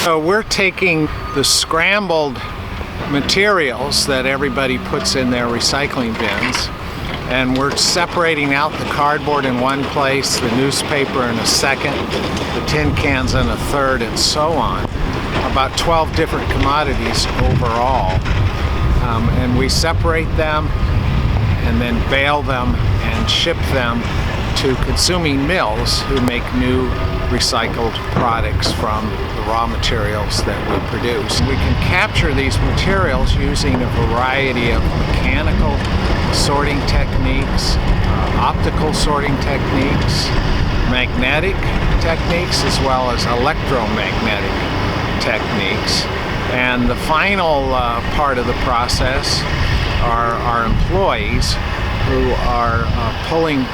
So we're taking the scrambled materials that everybody puts in their recycling bins, and we're separating out the cardboard in one place, the newspaper in a second, the tin cans in a third, and so on. About 12 different commodities overall. And we separate them and then bale them and ship them to consuming mills who make new recycled products from the raw materials that we produce. We can capture these materials using a variety of mechanical sorting techniques, optical sorting techniques, magnetic techniques, as well as electromagnetic techniques. And the final part of the process are our employees who are pulling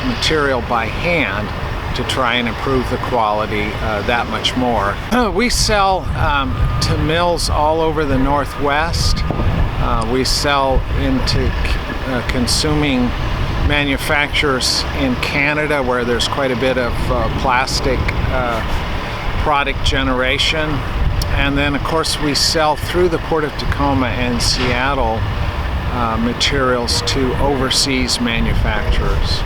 material by hand to try and improve the quality that much more. We sell to mills all over the Northwest. We sell into consuming manufacturers in Canada, where there's quite a bit of plastic product generation. And then of course we sell through the Port of Tacoma and Seattle materials to overseas manufacturers.